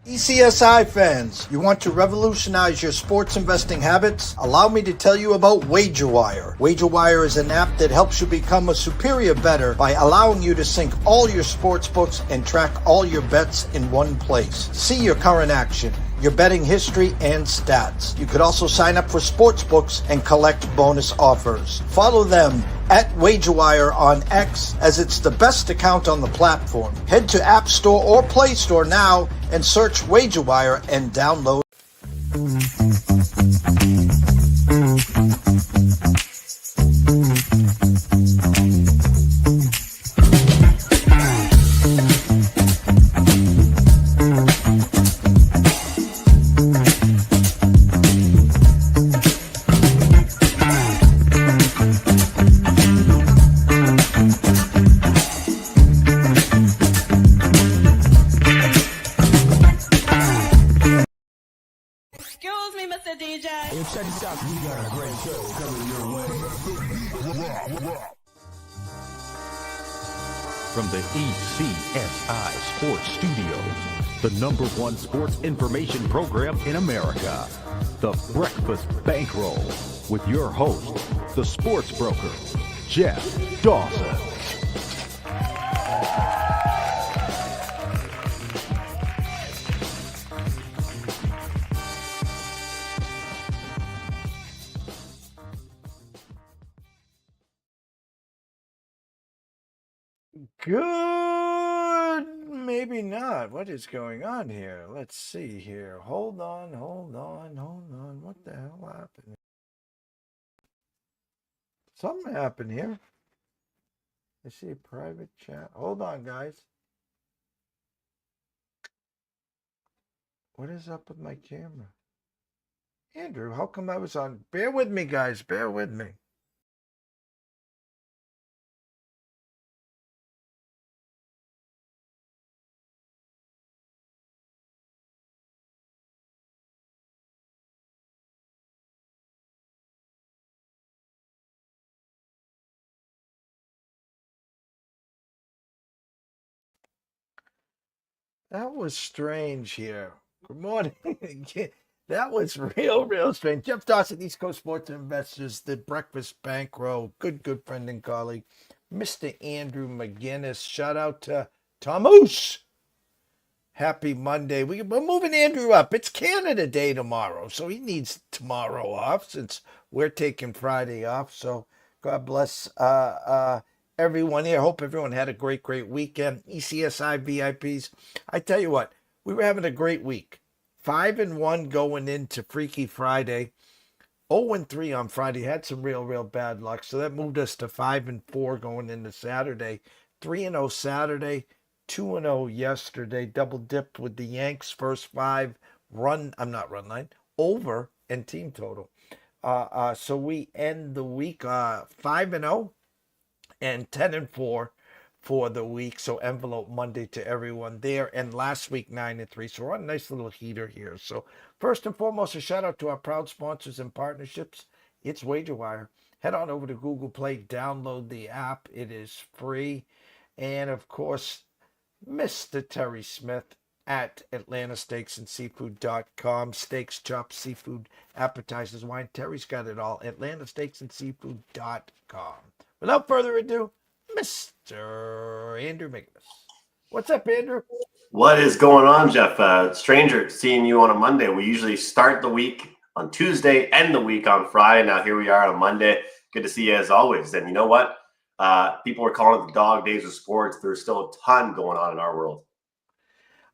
ECSI fans, you want to revolutionize your sports investing habits? Allow me to tell you about WagerWire. WagerWire is an app that helps you become a superior bettor by allowing you to sync all your sports books and track all your bets in one place. See your current action, your betting history, and stats. You could also sign up for sports books and collect bonus offers. Follow them at WagerWire on X, as it's the best account on the platform. Head to App Store or Play Store now and search WagerWire and download. Check this out, we got a great show coming your way. From the ECSI Sports Studios, the #1 sports information program in America, the Breakfast Bankroll, with your host, the sports broker, Jeff Dawson. Good, maybe not. What is going on here? Let's see here. Hold on. What the hell happened? Something happened here. I see a private chat. Hold on, guys. What is up with my camera? Andrew, how come I was on? Bear with me, guys. Bear with me. That was strange here. Good morning. That was real strange. Jeff Dawson, East Coast Sports Investors, the Breakfast Bankroll, good friend and colleague, Mr. Andrew McInnis. Shout out to Thomas. Happy Monday. We're moving Andrew up. It's Canada Day tomorrow, so he needs tomorrow off since we're taking Friday off. So God bless everyone here. Hope everyone had a great weekend. ECSI VIPs. I tell you what, we were having a great week. 5-1 going into Freaky Friday. 0-3 on Friday. Had some real bad luck. So that moved us to 5-4 going into Saturday. 3-0 Saturday. 2-0 yesterday. Double dipped with the Yanks first 5 over and team total. So we end the week 5-0 and 10-4 for the week. So envelope Monday to everyone there. And last week 9-3. So we're on a nice little heater here. So first and foremost, a shout out to our proud sponsors and partnerships. It's WagerWire. Head on over to Google Play, download the app. It is free. And of course, Mr. Terry Smith at AtlantaSteaksAndSeafood.com. Steaks, chops, seafood, appetizers, wine. Terry's got it all. AtlantaSteaksAndSeafood.com. Without further ado, Mr. Andrew McInnis. What's up, Andrew? What is going on, Jeff? Stranger seeing you on a Monday. We usually start the week on Tuesday, end the week on Friday. Now here we are on Monday. Good to see you as always. And you know what? People are calling it the dog days of sports. There's still a ton going on in our world.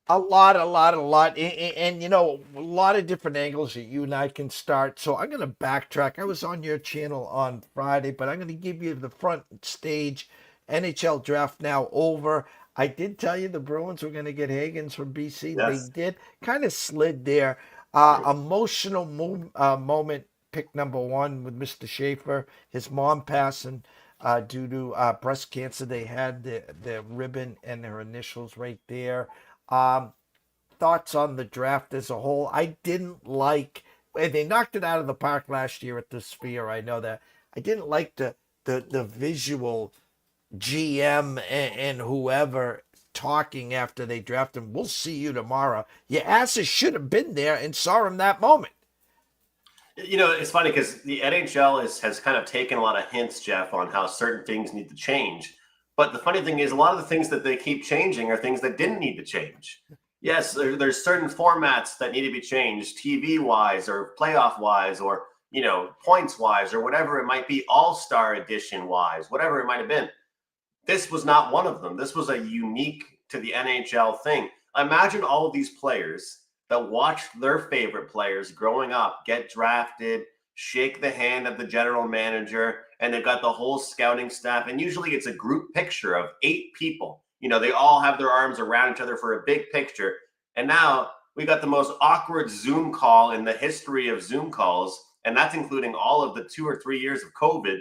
A lot. And, you know, a lot of different angles that you and I can start. So I'm going to backtrack. I was on your channel on Friday, but I'm going to give you the front stage. NHL Draft now over. I did tell you the Bruins were going to get Higgins from BC. Yes. They did. Kind of slid there. Emotional moment, pick number 1 with Mr. Schaefer. His mom passing due to breast cancer. They had the ribbon and their initials right there. Thoughts on the draft as a whole? I didn't like, they knocked it out of the park last year at the Sphere. I know that. I didn't like the visual GM and whoever talking after they draft him, we'll see you tomorrow. Your asses should have been there and saw him that moment. You know, it's funny because the NHL has kind of taken a lot of hints, Jeff, on how certain things need to change. But the funny thing is, a lot of the things that they keep changing are things that didn't need to change. Yes, there's certain formats that need to be changed, TV-wise or playoff-wise or, points-wise or whatever it might be, All-Star Edition-wise, whatever it might have been. This was not one of them. This was a unique to the NHL thing. Imagine all of these players that watched their favorite players growing up get drafted, shake the hand of the general manager, and they've got the whole scouting staff. And usually it's a group picture of 8 people. They all have their arms around each other for a big picture. And now we got the most awkward Zoom call in the history of Zoom calls. And that's including all of the 2 or 3 years of COVID.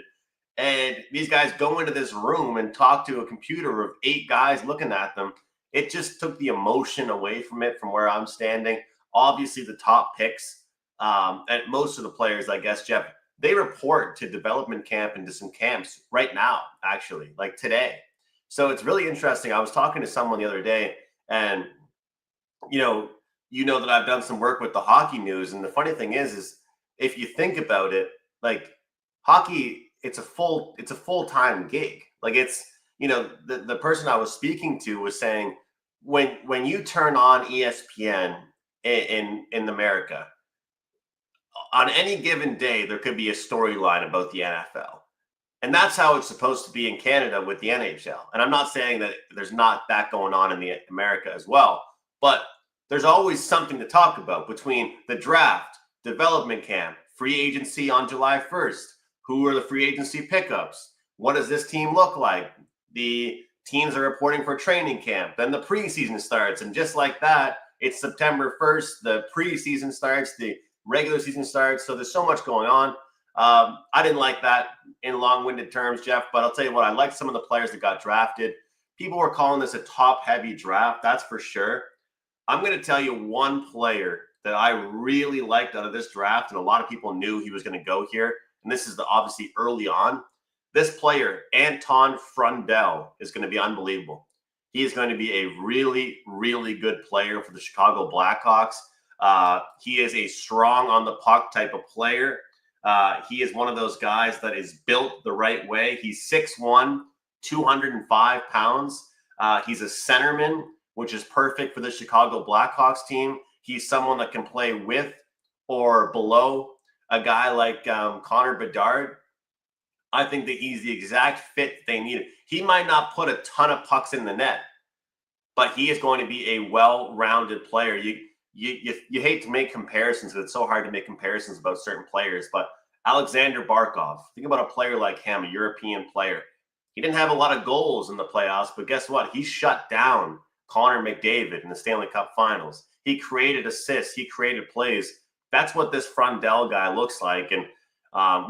And these guys go into this room and talk to a computer of 8 guys looking at them. It just took the emotion away from it from where I'm standing. Obviously, the top picks and most of the players, I guess, Jeff, they report to development camp and to some camps right now, actually, like today. So it's really interesting. I was talking to someone the other day, and you know that I've done some work with the hockey news. And the funny thing is if you think about it, like hockey, it's a full-time gig. Like it's, the person I was speaking to was saying, when you turn on ESPN in America, on any given day, there could be a storyline about the NFL. And that's how it's supposed to be in Canada with the NHL. And I'm not saying that there's not that going on in the America as well, but there's always something to talk about between the draft, development camp, free agency on July 1st. Who are the free agency pickups? What does this team look like? The teams are reporting for training camp. Then the preseason starts. And just like that, it's September 1st. The preseason starts. The regular season starts. So there's so much going on. I didn't like that in long-winded terms, Jeff, but I'll tell you what, I liked some of the players that got drafted. People were calling this a top-heavy draft. That's for sure. I'm going to tell you one player that I really liked out of this draft, and a lot of people knew he was going to go here. And this is obviously early on. This player, Anton Frundell, is going to be unbelievable. He is going to be a really, really good player for the Chicago Blackhawks. He is a strong on the puck type of player. He is one of those guys that is built the right way. He's 6'1", 205 pounds. He's a centerman, which is perfect for the Chicago Blackhawks team. He's someone that can play with or below a guy like Connor Bedard. I think that he's the exact fit they needed. He might not put a ton of pucks in the net, but he is going to be a well-rounded player. You hate to make comparisons, but it's so hard to make comparisons about certain players. But Alexander Barkov, think about a player like him, a European player. He didn't have a lot of goals in the playoffs, but guess what? He shut down Connor McDavid in the Stanley Cup Finals. He created assists. He created plays. That's what this Frundell guy looks like. And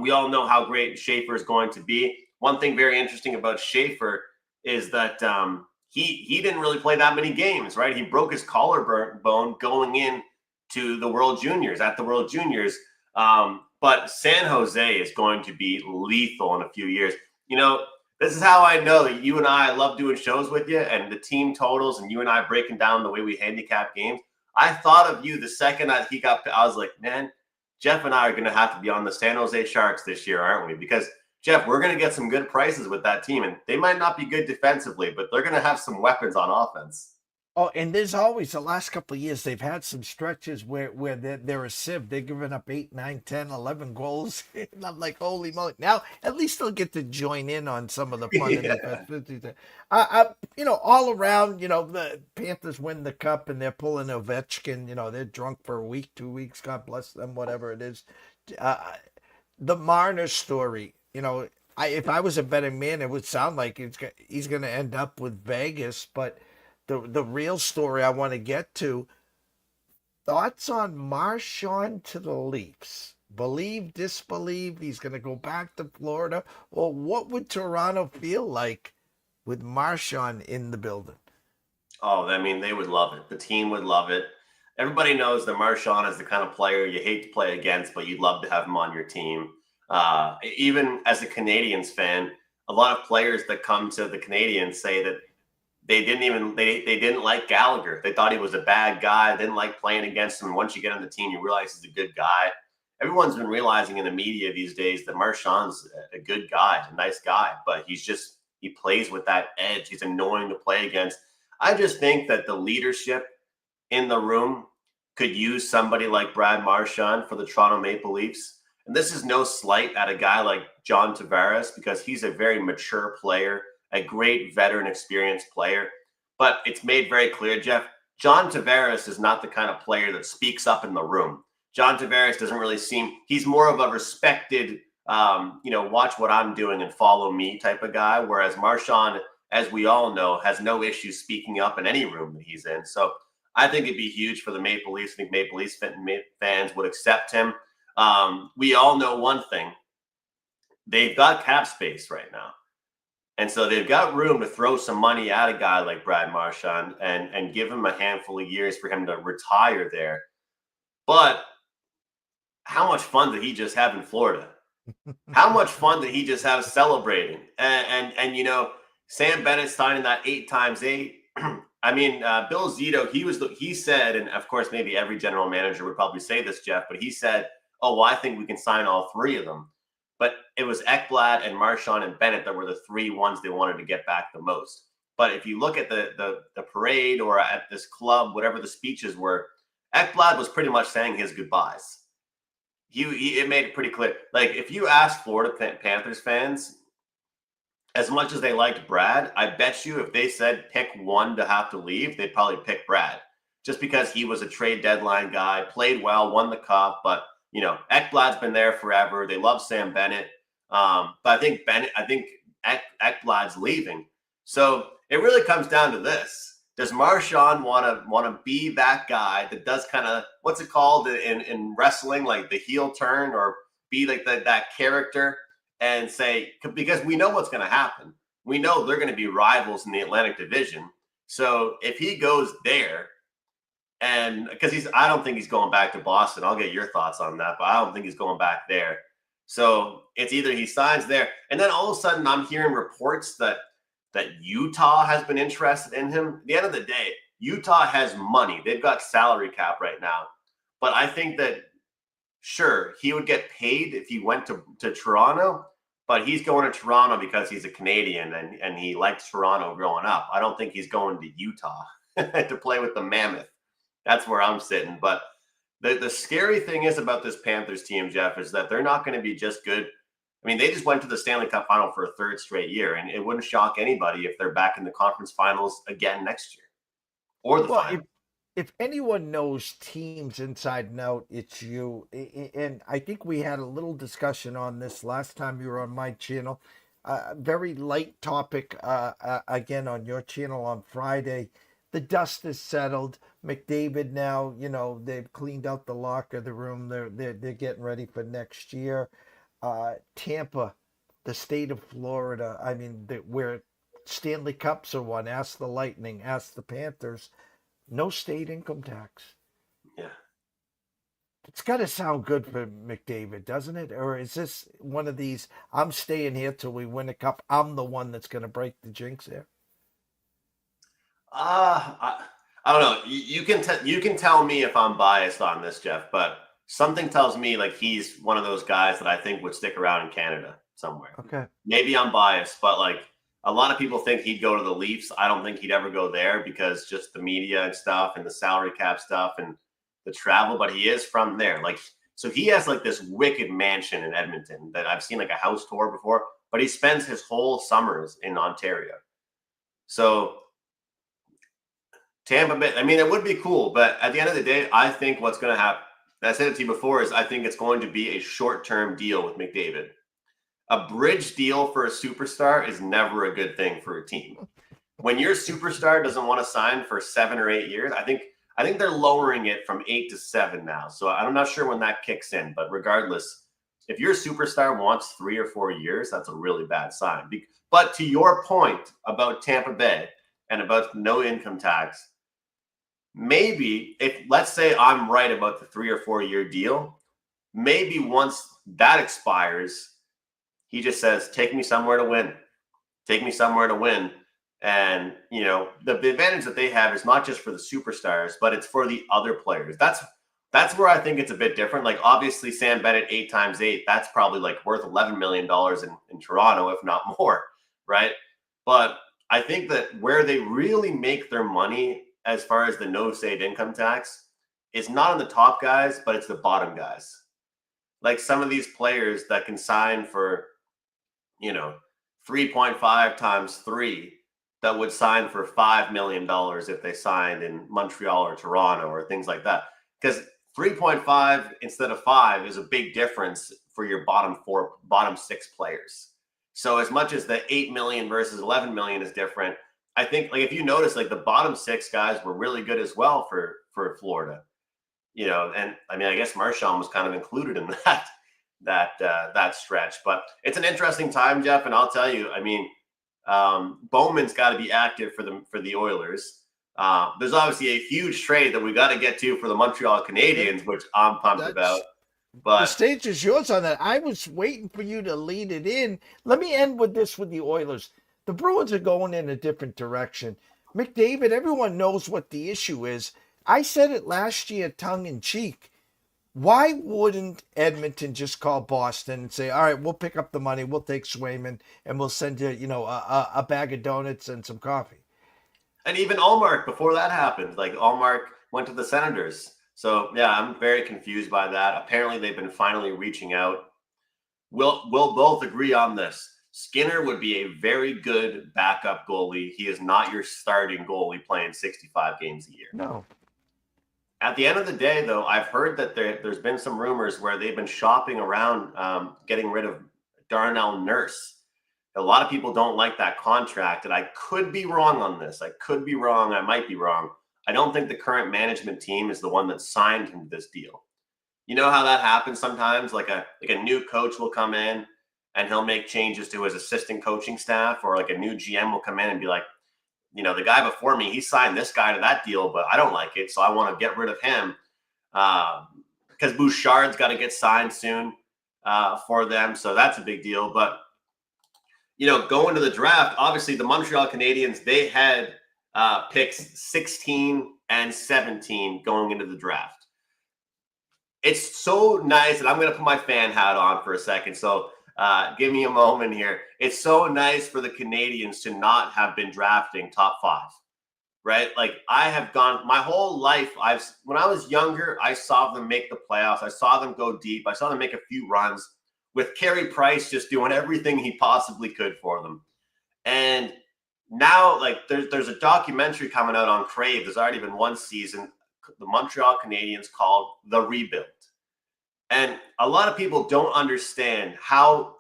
we all know how great Schaefer is going to be. One thing very interesting about Schaefer is that he didn't really play that many games, right? He broke his collarbone going in to the World Juniors, at the World Juniors. But San Jose is going to be lethal in a few years. This is how I know that you and I love doing shows with you and the team totals and you and I breaking down the way we handicap games. I thought of you the second he got, I was like, man, Jeff and I are going to have to be on the San Jose Sharks this year, aren't we? Because, Jeff, we're going to get some good prices with that team. And they might not be good defensively, but they're going to have some weapons on offense. Oh, and there's always, the last couple of years, they've had some stretches where they're a sieve. They're giving up 8, 9, 10, 11 goals. And I'm like, holy moly. Now, at least they'll get to join in on some of the fun. Yeah. All around, the Panthers win the cup and they're pulling Ovechkin. They're drunk for a week, 2 weeks. God bless them, whatever it is. The Marner story, if I was a betting man, it would sound like he's going to end up with Vegas, but the real story I want to get to, thoughts on Marchand to the Leafs. Believe, disbelieve, he's going to go back to Florida. Or what would Toronto feel like with Marchand in the building? Oh, I mean, they would love it. The team would love it. Everybody knows that Marchand is the kind of player you hate to play against, but you'd love to have him on your team. Even as a Canadiens fan, a lot of players that come to the Canadiens say that they didn't like Gallagher. They thought he was a bad guy. They didn't like playing against him. And once you get on the team, you realize he's a good guy. Everyone's been realizing in the media these days that Marchand's a good guy, a nice guy, but he plays with that edge. He's annoying to play against. I just think that the leadership in the room could use somebody like Brad Marchand for the Toronto Maple Leafs. And this is no slight at a guy like John Tavares, because he's a very mature player, a great veteran experienced player. But it's made very clear, Jeff, John Tavares is not the kind of player that speaks up in the room. John Tavares doesn't really he's more of a respected, watch what I'm doing and follow me type of guy. Whereas Marchand, as we all know, has no issue speaking up in any room that he's in. So I think it'd be huge for the Maple Leafs. I think Maple Leafs fans would accept him. We all know one thing. They've got cap space right now. And so they've got room to throw some money at a guy like Brad Marchand and give him a handful of years for him to retire there. But how much fun did he just have in Florida? How much fun did he just have celebrating? And Sam Bennett signing that 8x8. I mean, Bill Zito, he said, and of course, maybe every general manager would probably say this, Jeff, but he said, oh, well, I think we can sign all three of them. But it was Ekblad and Marchand and Bennett that were the three ones they wanted to get back the most. But if you look at the parade or at this club, whatever the speeches were, Ekblad was pretty much saying his goodbyes. It made it pretty clear. Like, if you ask Florida Panthers fans, as much as they liked Brad, I bet you if they said pick one to have to leave, they'd probably pick Brad, just because he was a trade deadline guy, played well, won the cup. But Ekblad's been there forever. They love Sam Bennett, but I think Ekblad's leaving. So it really comes down to this: does Marchand want to be that guy that does kind of, what's it called in wrestling, like the heel turn, or be like that character? And say, because we know what's going to happen. We know they're going to be rivals in the Atlantic Division. So if he goes there, and because I don't think he's going back to Boston. I'll get your thoughts on that, but I don't think he's going back there. So it's either he signs there, and then all of a sudden I'm hearing reports that Utah has been interested in him. At the end of the day, Utah has money. They've got salary cap right now. But I think that, sure, he would get paid if he went to Toronto, but he's going to Toronto because he's a Canadian and he liked Toronto growing up. I don't think he's going to Utah to play with the Mammoth. That's where I'm sitting. But the scary thing is about this Panthers team, Jeff, is that they're not going to be just good. I mean, they just went to the Stanley Cup final for a third straight year, and it wouldn't shock anybody if they're back in the conference finals again next year or the final. If anyone knows teams inside and out, it's you. And I think we had a little discussion on this last time you were on my channel. Very light topic again on your channel on Friday. The dust is settled. McDavid now, they've cleaned out the locker, the room. They're getting ready for next year. Tampa, the state of Florida. I mean, where Stanley Cups are won. Ask the Lightning. Ask the Panthers. No state income tax. Yeah. It's got to sound good for McDavid, doesn't it? Or is this one of these, I'm staying here till we win a cup, I'm the one that's going to break the jinx here? I don't know. You can tell me if I'm biased on this, Jeff, but something tells me like he's one of those guys that I think would stick around in Canada somewhere. Okay. Maybe I'm biased, but like, a lot of people think he'd go to the Leafs. I don't think he'd ever go there because just the media and stuff and the salary cap stuff and the travel, but he is from there. Like, so he has like this wicked mansion in Edmonton that I've seen like a house tour before, but he spends his whole summers in Ontario. So Tampa Bay, I mean, it would be cool, but at the end of the day, I think what's going to happen, and I said it to you before, is I think it's going to be a short-term deal with McDavid. A bridge deal for a superstar is never a good thing for a team. When your superstar doesn't want to sign for 7 or 8 years, I think they're lowering it from 8 to 7 now. So I'm not sure when that kicks in, but regardless, if your superstar wants 3 or 4 years, that's a really bad sign. But to your point about Tampa Bay and about no income tax, maybe if, let's say I'm right about the 3 or 4 year deal, maybe once that expires, he just says, take me somewhere to win. Take me somewhere to win. And, you know, the advantage that they have is not just for the superstars, but it's for the other players. That's where I think it's a bit different. Like, obviously, Sam Bennett, 8x8, that's probably like worth $11 million in Toronto, if not more, right? But I think that where they really make their money as far as the no state income tax is not on the top guys, but it's the bottom guys. Like some of these players that can sign for, you know, 3.5 times 3 that would sign for $5 million if they signed in Montreal or Toronto or things like that. Because 3.5 instead of 5 is a big difference for your bottom 6 players. So as much as the 8 million versus 11 million is different, I think, like, if you notice, like, the bottom 6 guys were really good as well for Florida. You know, and I mean, I guess Marchand was kind of included in that stretch. But it's an interesting time, Jeff, and I'll tell you, I mean, Bowman's got to be active for the Oilers. There's obviously a huge trade that we got to get to for the Montreal Canadiens, which I'm pumped about. But the stage is yours on that. I was waiting for you to lead it in. Let me end with this with the Oilers. The Bruins are going in a different direction. McDavid, everyone knows what the issue is. I said it last year, tongue in cheek. Why wouldn't Edmonton just call Boston and say, all right, we'll pick up the money, we'll take Swayman, and we'll send you, a bag of donuts and some coffee? And even Allmark, before that happened, like, Allmark went to the Senators. So, yeah, I'm very confused by that. Apparently, they've been finally reaching out. We'll both agree on this. Skinner would be a very good backup goalie. He is not your starting goalie playing 65 games a year. No. At the end of the day, though, I've heard that there's been some rumors where they've been shopping around getting rid of Darnell Nurse. A lot of people don't like that contract, and I could be wrong on this. I could be wrong. I might be wrong. I don't think the current management team is the one that signed him to this deal. You know how that happens sometimes? Like a new coach will come in and he'll make changes to his assistant coaching staff, or like a new GM will come in and be like, you know, the guy before me, he signed this guy to that deal, but I don't like it, so I want to get rid of him. Because Bouchard's got to get signed soon for them, so that's a big deal. But, you know, going to the draft, obviously the Montreal Canadiens, they had picks 16 and 17 going into the draft. It's so nice, and I'm going to put my fan hat on for a second, so give me a moment here. It's so nice for the Canadiens to not have been drafting top 5, right? Like, I have gone my whole life. When I was younger, I saw them make the playoffs. I saw them go deep. I saw them make a few runs with Carey Price just doing everything he possibly could for them. And now, like, there's a documentary coming out on Crave. There's already been one season, the Montreal Canadiens, called The Rebuild. And a lot of people don't understand how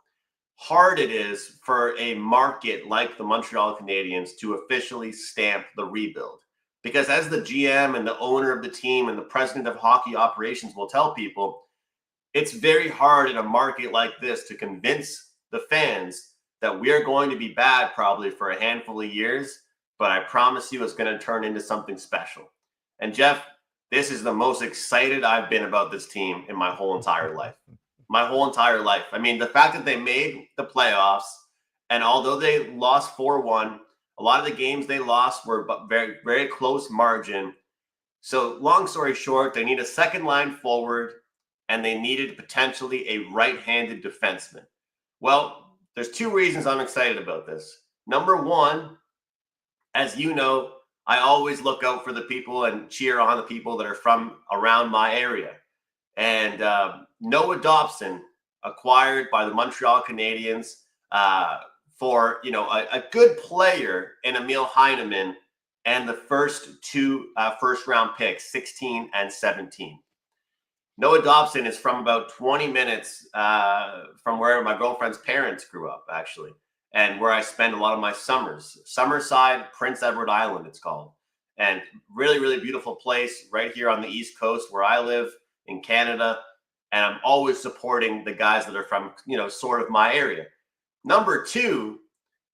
hard it is for a market like the Montreal Canadiens to officially stamp the rebuild. Because as the GM and the owner of the team and the president of hockey operations will tell people, it's very hard in a market like this to convince the fans that we are going to be bad probably for a handful of years, but I promise you it's going to turn into something special. And Jeff, this is the most excited I've been about this team in my whole entire life. My whole entire life. I mean, the fact that they made the playoffs, and although they lost 4-1, a lot of the games they lost were very, very close margin. So long story short, they need a second line forward, and they needed potentially a right-handed defenseman. Well, there's 2 reasons I'm excited about this. Number one, as you know, I always look out for the people and cheer on the people that are from around my area. And Noah Dobson, acquired by the Montreal Canadiens for, you know, a good player in Emil Heineman, and the first 2 first-round picks, 16 and 17. Noah Dobson is from about 20 minutes from where my girlfriend's parents grew up, actually, and where I spend a lot of my summers. Summerside, Prince Edward Island, it's called. And really, really beautiful place right here on the East Coast where I live in Canada. And I'm always supporting the guys that are from, you know, sort of my area. Number 2,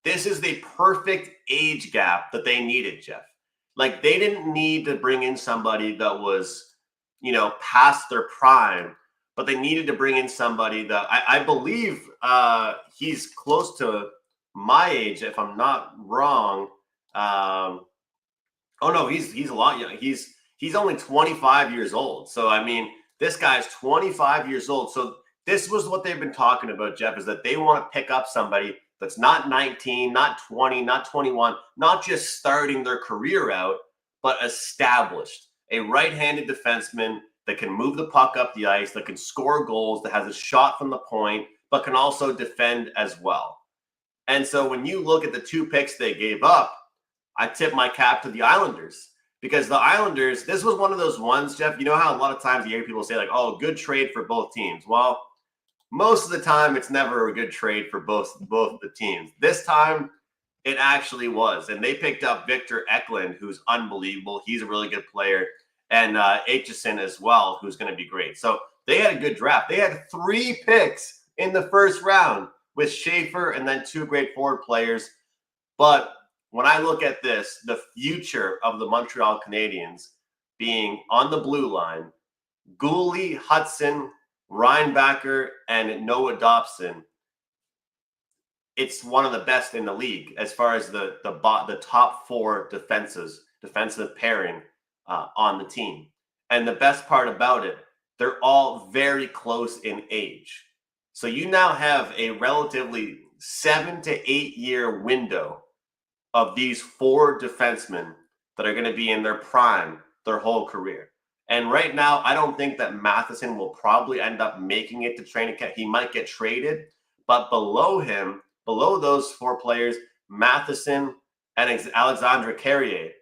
this is the perfect age gap that they needed, Jeff. Like, they didn't need to bring in somebody that was, you know, past their prime, but they needed to bring in somebody that I believe he's close to my age, if I'm not wrong. Oh no, he's a lot young. He's only 25 years old. So I mean, this guy's 25 years old. So this was what they've been talking about, Jeff, is that they want to pick up somebody that's not 19, not 20, not 21, not just starting their career out, but established. A right-handed defenseman that can move the puck up the ice, that can score goals, that has a shot from the point, but can also defend as well. And so when you look at the 2 picks they gave up, I tip my cap to the Islanders, because the Islanders, this was one of those ones, Jeff, you know how a lot of times you hear people say like, oh, good trade for both teams. Well, most of the time it's never a good trade for both the teams. This time it actually was. And they picked up Victor Eklund, who's unbelievable. He's a really good player. And Aitchison as well, who's going to be great. So they had a good draft. They had 3 picks in the first round with Schaefer and then 2 great forward players. But when I look at this, the future of the Montreal Canadiens being on the blue line, Gooley, Hudson, Reinbacher, and Noah Dobson, it's one of the best in the league as far as the top 4 defensive pairing on the team. And the best part about it, they're all very close in age. So you now have a relatively 7 to 8 year window of these 4 defensemen that are going to be in their prime their whole career. And right now, I don't think that Matheson will probably end up making it to training camp. He might get traded, but below him, below those 4 players, Matheson and Alexandre Carrier,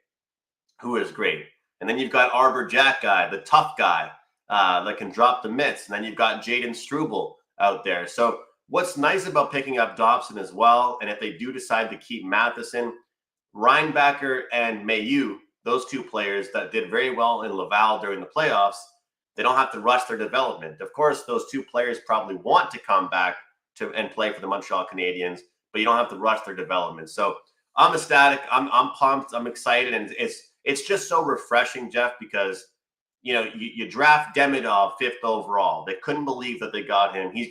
who is great. And then you've got Arbor Jack guy, the tough guy that can drop the mitts. And then you've got Jaden Struble out there. So what's nice about picking up Dobson as well, and if they do decide to keep Matheson, Reinbacher and Mailloux, those 2 players that did very well in Laval during the playoffs, they don't have to rush their development. Of course, those 2 players probably want to come back and play for the Montreal Canadiens, but you don't have to rush their development. So I'm ecstatic. I'm pumped. I'm excited. And it's just so refreshing, Jeff, because you draft Demidov 5th overall. They couldn't believe that they got him. He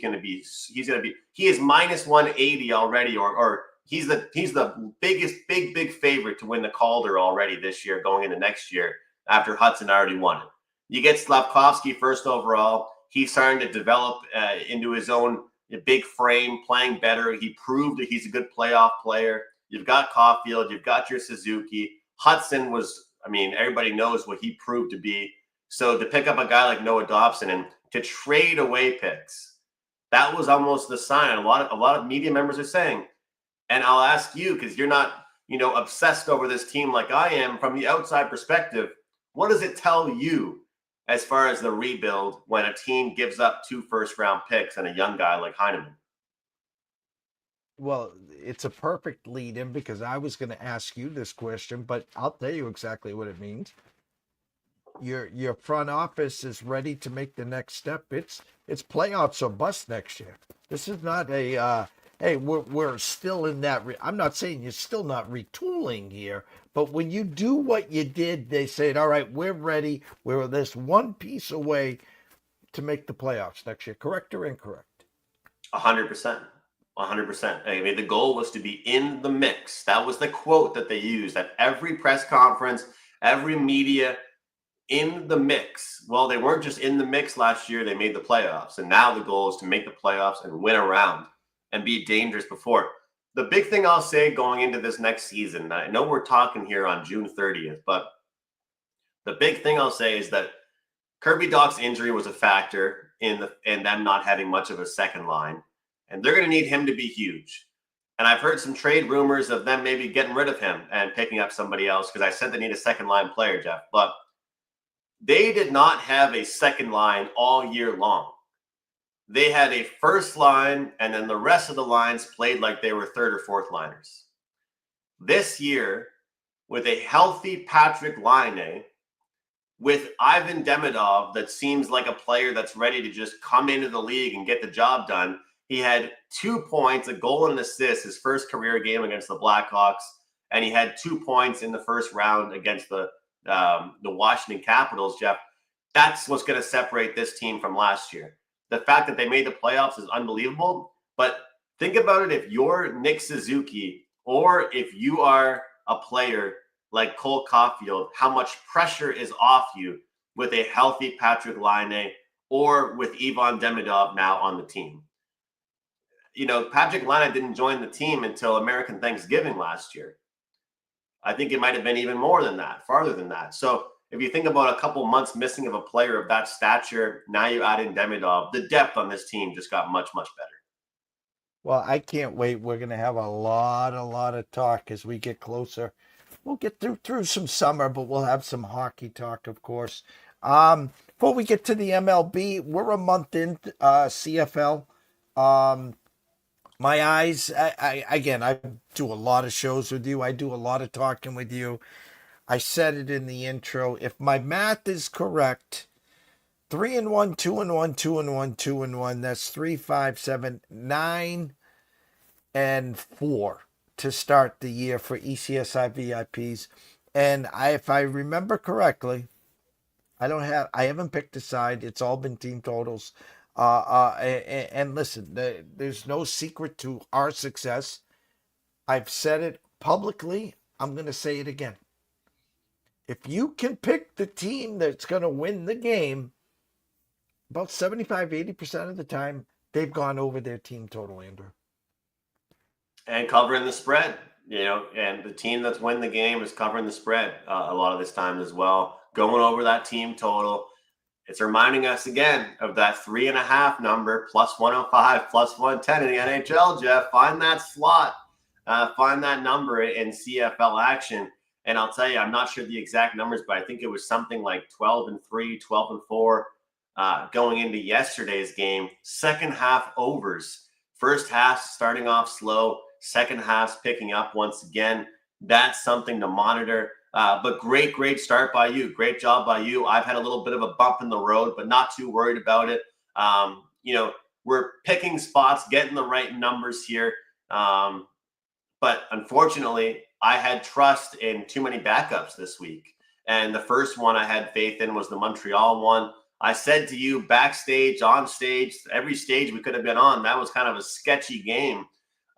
is minus 180 already, or he's the big favorite to win the Calder already this year, going into next year after Hudson already won it. You get Slavkovsky 1st overall. He's starting to develop into his own big frame, playing better. He proved that he's a good playoff player. You've got Caulfield. You've got your Suzuki. Hudson was, everybody knows what he proved to be. So to pick up a guy like Noah Dobson and to trade away picks, that was almost the sign. A lot of media members are saying, and I'll ask you, because you're not, obsessed over this team like I am, from the outside perspective, what does it tell you as far as the rebuild when a team gives up 2 first-round picks and a young guy like Heineman? Well, it's a perfect lead in, because I was going to ask you this question, but I'll tell you exactly what it means. Your front office is ready to make the next step. It's playoffs or bust next year. This is not a hey, we're still in that. I'm not saying you're still not retooling here, but when you do what you did, they said, all right, we're ready. We're this one piece away to make the playoffs next year. Correct or incorrect? 100%. 100%. The goal was to be in the mix. That was the quote that they used at every press conference, every media. In the mix. Well, they weren't just in the mix last year. They made the playoffs. And now the goal is to make the playoffs and win around and be dangerous before. The big thing I'll say going into this next season, I know we're talking here on June 30th, but the big thing I'll say is that Kirby Dach's injury was a factor in them not having much of a second line. And they're going to need him to be huge. And I've heard some trade rumors of them maybe getting rid of him and picking up somebody else, because I said they need a second line player, Jeff. But they did not have a second line all year long. They had a first line, and then the rest of the lines played like they were 3rd or 4th liners. This year, with a healthy Patrick Laine, with Ivan Demidov, that seems like a player that's ready to just come into the league and get the job done. He had 2 points, a goal and an assist, his first career game against the Blackhawks, and he had 2 points in the first round against the Washington Capitals, Jeff. That's what's going to separate this team from last year. The fact that they made the playoffs is unbelievable, but think about it. If you're Nick Suzuki, or if you are a player like Cole Caulfield how much pressure is off you with a healthy Patrick Laine or with Ivan Demidov now on the team. Patrick Laine didn't join the team until American Thanksgiving last year. I think it might have been even more than that, farther than that. So if you think about a couple months missing of a player of that stature, now you add in Demidov, the depth on this team just got much, much better. Well, I can't wait. We're going to have a lot of talk as we get closer. We'll get through some summer, but we'll have some hockey talk, of course. Before we get to the MLB, we're a month in CFL. My eyes, I do a lot of shows with you. I do a lot of talking with you. I said it in the intro. If my math is correct, 3-1, 2-1, 2-1, 2-1. That's 3, 5, 7, 9, and 4 to start the year for ECSI VIPs. And if I remember correctly, I haven't picked a side. It's all been team totals. And listen, there's no secret to our success. I've said it publicly. I'm going to say it again. If you can pick the team that's going to win the game, about 75-80% of the time, they've gone over their team total, Andrew. And covering the spread, and the team that's winning the game is covering the spread a lot of this time as well, going over that team total. It's reminding us again of that 3.5 number, plus 105, plus 110 in the NHL, Jeff. Find that slot, find that number in CFL action. And I'll tell you, I'm not sure the exact numbers, but I think it was something like 12-3, 12-4 going into yesterday's game. Second half overs. First half starting off slow. Second half's picking up once again. That's something to monitor. But great start by you. Great job by you. I've had a little bit of a bump in the road, but not too worried about it. We're picking spots, getting the right numbers here. But unfortunately, I had trust in too many backups this week. And the first one I had faith in was the Montreal one. I said to you backstage, on stage, every stage we could have been on, that was kind of a sketchy game.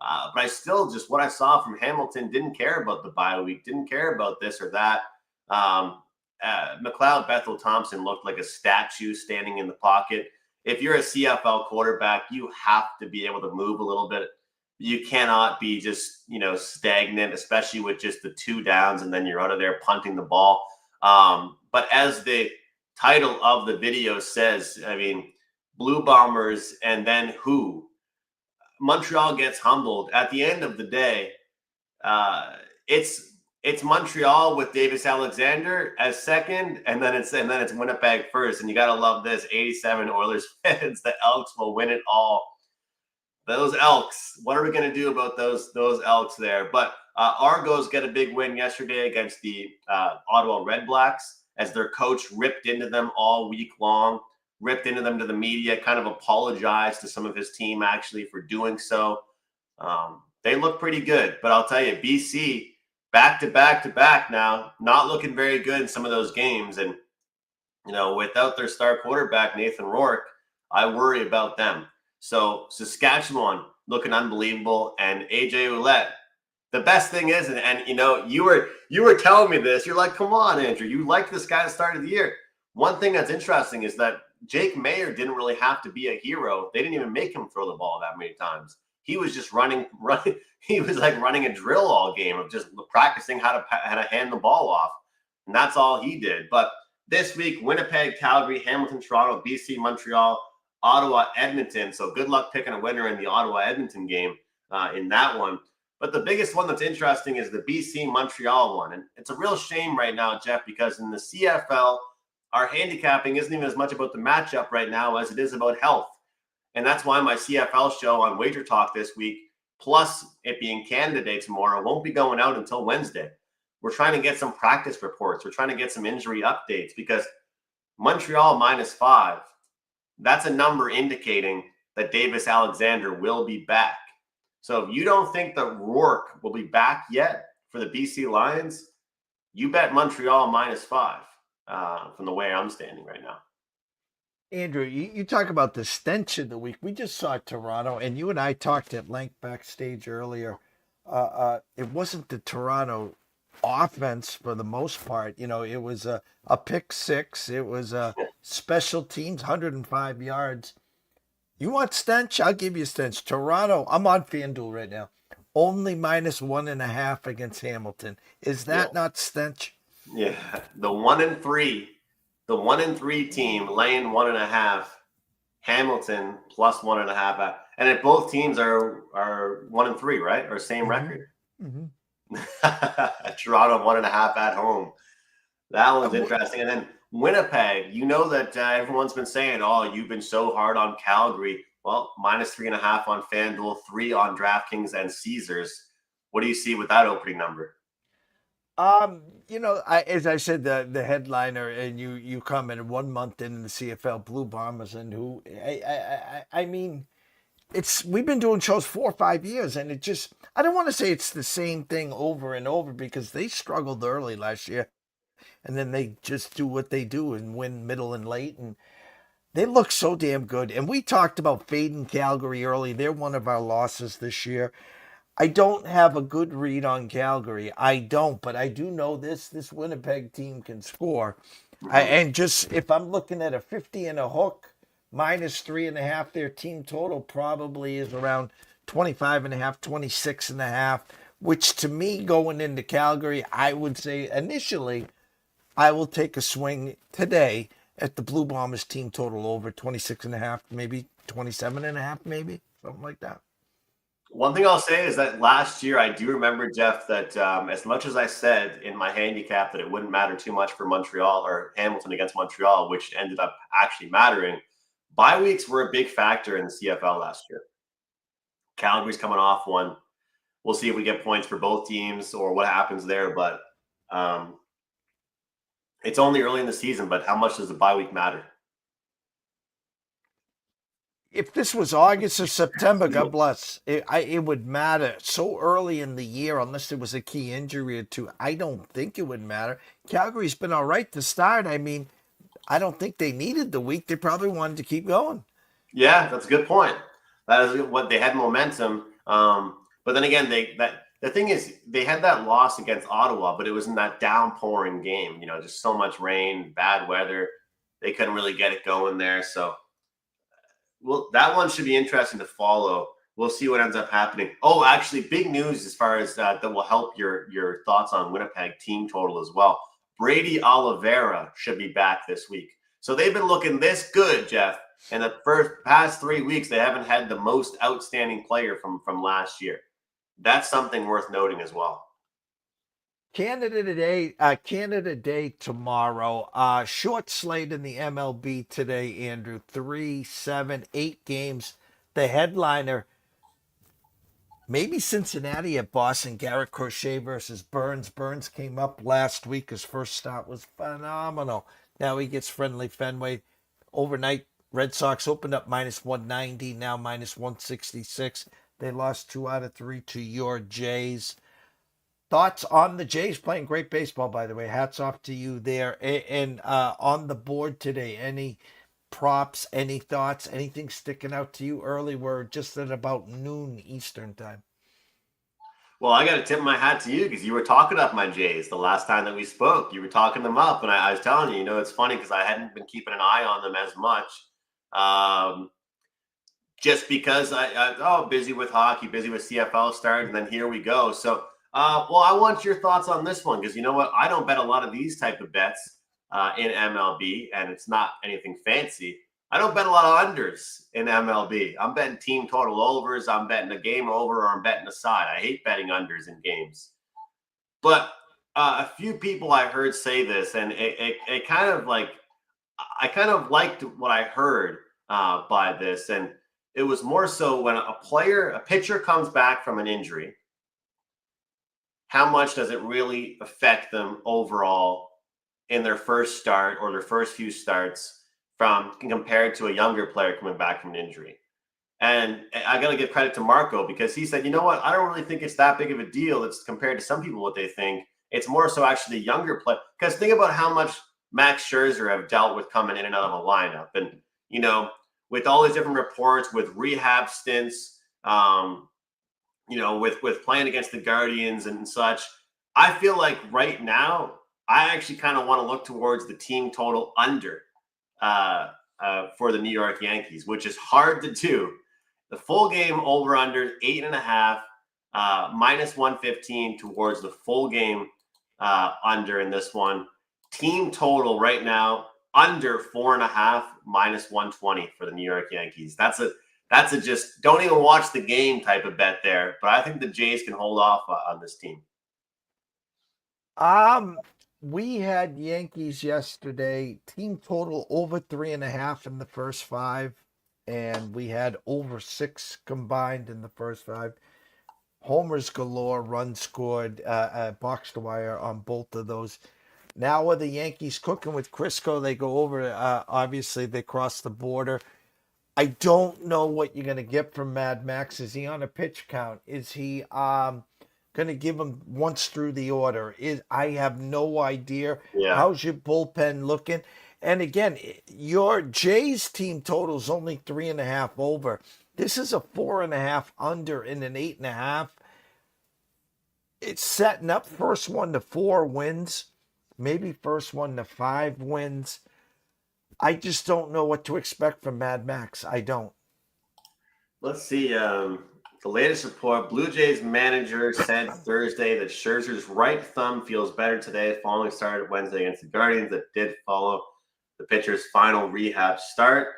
But I still just, what I saw from Hamilton, didn't care about the bye week, didn't care about this or that. McLeod Bethel Thompson looked like a statue standing in the pocket. If you're a CFL quarterback, you have to be able to move a little bit. You cannot be just, stagnant, especially with just the 2 downs and then you're out of there punting the ball. But as the title of the video says, Blue Bombers and then who? Montreal gets humbled. At the end of the day, it's Montreal with Davis Alexander as second, and then it's Winnipeg first. And you gotta love this: 87 Oilers fans. The Elks will win it all. Those Elks. What are we gonna do about those Elks there? But Argos get a big win yesterday against the Ottawa Red Blacks as their coach ripped into them all week long. Ripped into them to the media, kind of apologized to some of his team actually for doing so. They look pretty good, but I'll tell you, BC back to back now, not looking very good in some of those games. And, without their star quarterback, Nathan Rourke, I worry about them. So Saskatchewan looking unbelievable. And AJ Ouellette, the best thing is, and you were telling me this, you're like, come on, Andrew, you like this guy at the start of the year. One thing that's interesting is that Jake Mayer didn't really have to be a hero. They didn't even make him throw the ball that many times. He was just running. He was like running a drill all game of just practicing how to hand the ball off. And that's all he did. But this week, Winnipeg, Calgary, Hamilton, Toronto, BC, Montreal, Ottawa, Edmonton. So good luck picking a winner in the Ottawa-Edmonton game in that one. But the biggest one that's interesting is the BC-Montreal one. And it's a real shame right now, Jeff, because in the CFL, our handicapping isn't even as much about the matchup right now as it is about health. And that's why my CFL show on Wager Talk this week, plus it being Canada Day tomorrow, won't be going out until Wednesday. We're trying to get some practice reports. We're trying to get some injury updates because Montreal -5, that's a number indicating that Davis Alexander will be back. So if you don't think that Rourke will be back yet for the BC Lions, you bet Montreal -5 from the way I'm standing right now. Andrew, you talk about the stench of the week. We just saw Toronto, and you and I talked at length backstage earlier. It wasn't the Toronto offense for the most part. It was a pick six. It was a special teams, 105 yards. You want stench? I'll give you stench. Toronto, I'm on FanDuel right now. Only -1.5 against Hamilton. Is Yeah. that not stench? Yeah. The 1-3 team laying 1.5. Hamilton plus 1.5. And if both teams are 1-3, right? Or same record. Mm-hmm. Toronto 1.5 at home. That one's Uh, interesting. And then Winnipeg, that everyone's been saying, oh, you've been so hard on Calgary. Well, -3.5 on FanDuel, 3 on DraftKings and Caesars. What do you see with that opening number? As I said, the headliner, and you commented 1 month in the CFL Blue Bombers, and who I mean, we've been doing shows 4 or 5 years, and I don't want to say it's the same thing over and over because they struggled early last year, and then they just do what they do and win middle and late, and they look so damn good. And we talked about fading Calgary early. They're one of our losses this year. I don't have a good read on Calgary. I don't, but I do know this Winnipeg team can score. And just if I'm looking at a 50 and a hook, -3.5, their team total probably is around 25.5, 26.5, which to me going into Calgary, I would say initially I will take a swing today at the Blue Bombers team total over 26.5, maybe 27.5, maybe something like that. One thing I'll say is that last year, I do remember, Jeff, that as much as I said in my handicap that it wouldn't matter too much for Montreal or Hamilton against Montreal, which ended up actually mattering, bye weeks were a big factor in the CFL last year. Calgary's coming off one. We'll see if we get points for both teams or what happens there. But it's only early in the season, but how much does the bye week matter? If this was August or September, God bless, it would matter. So early in the year, unless there was a key injury or two, I don't think it would matter. Calgary's been all right to start. I mean, I don't think they needed the week. They probably wanted to keep going. Yeah, that's a good point. That is what they had momentum. But then again, the thing is they had that loss against Ottawa, but it was in that downpouring game. Just so much rain, bad weather. They couldn't really get it going there. So, well, that one should be interesting to follow. We'll see what ends up happening. Oh, actually, big news as far as that will help your thoughts on Winnipeg team total as well. Brady Oliveira should be back this week. So they've been looking this good, Jeff. In the past 3 weeks, they haven't had the most outstanding player from last year. That's something worth noting as well. Canada Day tomorrow. Short slate in the MLB today, Andrew. 3, 7, 8 games. The headliner, maybe Cincinnati at Boston. Garrett Crochet versus Burns. Burns came up last week. His first start was phenomenal. Now he gets friendly Fenway. Overnight, Red Sox opened up -190, now -166. They lost 2 out of 3 to your Jays. Thoughts on the Jays playing great baseball, by the way. Hats off to you there. And on the board today, any props, any thoughts, anything sticking out to you early? We're just at about noon Eastern time. Well, I got to tip my hat to you because you were talking up my Jays the last time that we spoke. You were talking them up, and I was telling you, it's funny because I hadn't been keeping an eye on them as much. Just because I busy with hockey, busy with CFL start, and then here we go. So, well, I want your thoughts on this one because you know what? I don't bet a lot of these type of bets in MLB, and it's not anything fancy. I don't bet a lot of unders in MLB. I'm betting team total overs. I'm betting a game over, or I'm betting a side. I hate betting unders in games. But a few people I heard say this, and it kind of like I kind of liked what I heard by this, and it was more so when a pitcher comes back from an injury, how much does it really affect them overall in their first start or their first few starts compared to a younger player coming back from an injury? And I got to give credit to Marco because he said, you know what? I don't really think it's that big of a deal. It's compared to some people what they think. It's more so actually younger play. Because think about how much Max Scherzer have dealt with coming in and out of a lineup. And, with all these different reports, with rehab stints, with playing against the Guardians and such, I feel like right now, I actually kind of want to look towards the team total under for the New York Yankees, which is hard to do. The full game over under 8.5, minus 115 towards the full game under in this one. Team total right now under 4.5, minus 120 for the New York Yankees. That's a just don't even watch the game type of bet there. But I think the Jays can hold off on this team. We had Yankees yesterday, team total over 3.5 in the first five, and we had over 6 combined in the first five. Homers galore, runs scored, box to wire on both of those. Now are the Yankees cooking with Crisco? They go over, obviously they cross the border. I don't know what you're going to get from Mad Max. Is he on a pitch count? Is he going to give him once through the order? I have no idea. Yeah. How's your bullpen looking? And again, your Jays team total is only 3.5 over. This is a 4.5 under in an 8.5. It's setting up first 1 to 4 wins, maybe first 1 to 5 wins. I just don't know what to expect from Mad Max. I don't. Let's see. The latest report, Blue Jays manager said Thursday that Scherzer's right thumb feels better today following start Wednesday against the Guardians that did follow the pitcher's final rehab start.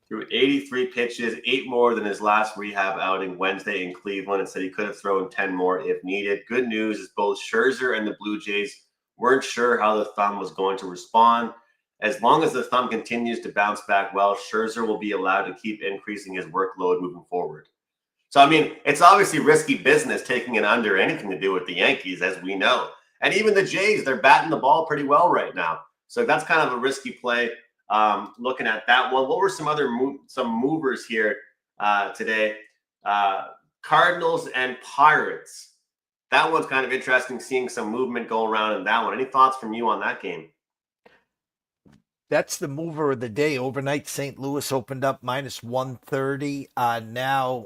Threw 83 pitches, 8 more than his last rehab outing Wednesday in Cleveland, and said he could have thrown 10 more if needed. Good news is both Scherzer and the Blue Jays weren't sure how the thumb was going to respond. As long as the thumb continues to bounce back well, Scherzer will be allowed to keep increasing his workload moving forward. So, I mean, it's obviously risky business taking an under anything to do with the Yankees, as we know. And even the Jays, they're batting the ball pretty well right now. So that's kind of a risky play. Looking at that one, what were some other some movers here today? Cardinals and Pirates. That one's kind of interesting, seeing some movement go around in that one. Any thoughts from you on that game? That's the mover of the day. Overnight, St. Louis opened up minus 130. Now,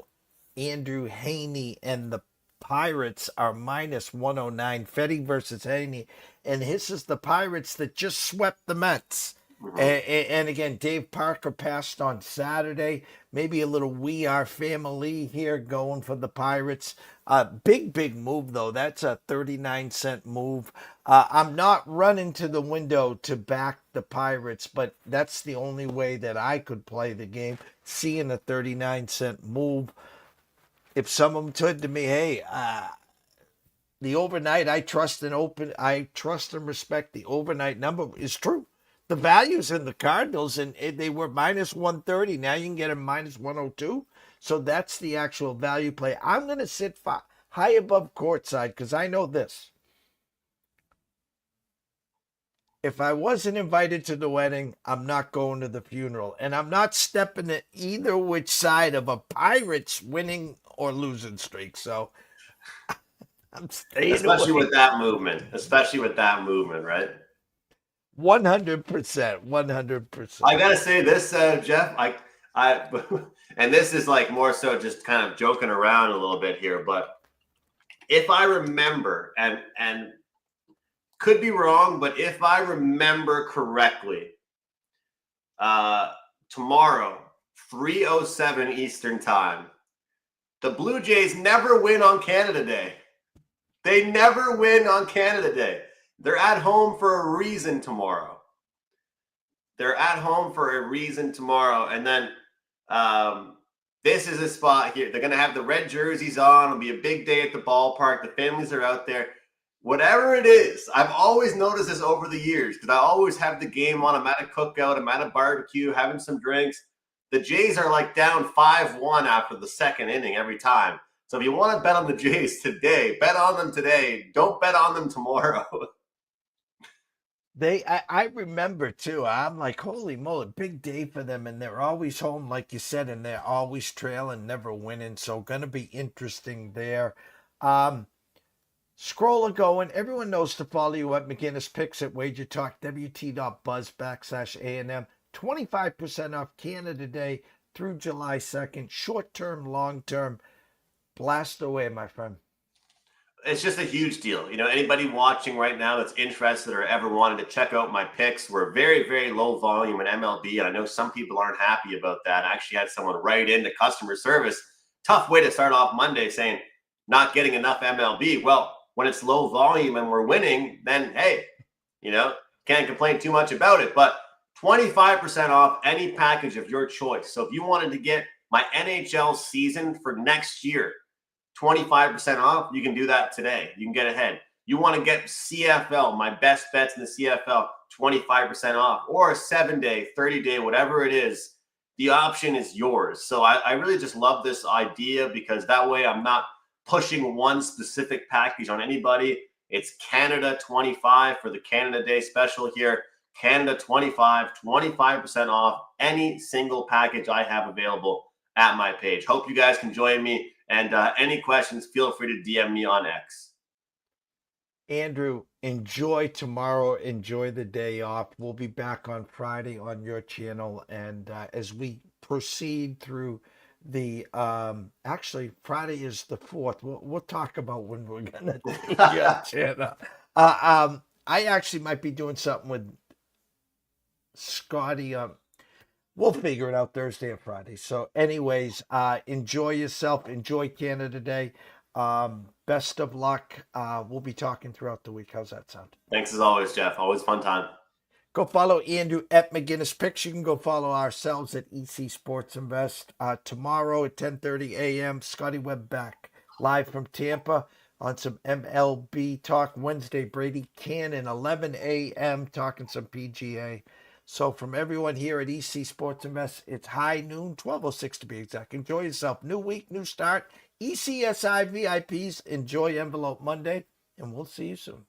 Andrew Haney and the Pirates are minus 109. Fetty versus Haney. And this is the Pirates that just swept the Mets. Mm-hmm. And again, Dave Parker passed on Saturday. Maybe a little We Are Family here going for the Pirates. Big move, though. That's a 39-cent move. I'm not running to the window to back the Pirates, but that's the only way that I could play the game, seeing a 39-cent move. If someone said to me, hey, the overnight, I trust and respect the overnight number is true. The value's in the Cardinals, and they were minus 130. Now you can get them minus 102. So that's the actual value play. I'm going to sit high above courtside because I know this. If I wasn't invited to the wedding, I'm not going to the funeral. And I'm not stepping at either which side of a Pirates winning or losing streak. So I'm staying Especially away. with that movement. Especially with that movement, right? 100%. 100%. I got to say this, Jeff. I and this is like more so just kind of joking around a little bit here, but if I remember, and could be wrong, but if I remember correctly, tomorrow, 3:07 Eastern Time, the Blue Jays never win on Canada Day. They never win on Canada Day. They're at home for a reason tomorrow. They're at home for a reason tomorrow. And then this is a spot here. They're going to have the red jerseys on. It'll be a big day at the ballpark. The families are out there. Whatever it is, I've always noticed this over the years because I always have the game on. I'm at a cookout. I'm at a barbecue, having some drinks. The Jays are like down 5-1 after the second inning every time. So if you want to bet on the Jays today, bet on them today. Don't bet on them tomorrow. I remember too. I'm like, holy moly, big day for them, and they're always home, like you said, and they're always trailing, never winning. So gonna be interesting there. Scroller going. Everyone knows to follow you at McInnis Picks at Wager Talk, WT.buzz/A&M. 25% off Canada Day through July 2nd. Short term, long term. Blast away, my friend. it's just a huge deal. Anybody watching right now that's interested or ever wanted to check out my picks, we're very, very low volume in MLB. And I know some people aren't happy about that. I actually had someone write into customer service. Tough way to start off Monday saying not getting enough MLB. Well, when it's low volume and we're winning, then hey, can't complain too much about it. But 25% off any package of your choice. So if you wanted to get my NHL season for next year, 25% off, you can do that today. You can get ahead. You want to get CFL, my best bets in the CFL, 25% off, or a 7-day, 30-day, whatever it is. The option is yours. So I really just love this idea because that way I'm not pushing one specific package on anybody. It's Canada 25 for the Canada Day special here. Canada 25, 25% off any single package I have available at my page. Hope you guys can join me. And any questions, feel free to DM me on X. Andrew, enjoy tomorrow. Enjoy the day off. We'll be back on Friday on your channel. And as we proceed through the actually Friday is the 4th. We'll talk about when we're gonna do your channel. I actually might be doing something with Scotty. We'll figure it out Thursday or Friday. So anyways, enjoy yourself. Enjoy Canada Day. Best of luck. We'll be talking throughout the week. How's that sound? Thanks as always, Jeff. Always fun time. Go follow Andrew at McInnis Picks. You can go follow ourselves at EC Sports Invest. Tomorrow at 10:30 a.m., Scotty Webb back live from Tampa on some MLB talk. Wednesday, Brady Cannon, 11 a.m., talking some PGA. So from everyone here at EC Sports Invest, it's high noon, 12:06 to be exact. Enjoy yourself. New week, new start. ECSI VIPs, enjoy Envelope Monday, and we'll see you soon.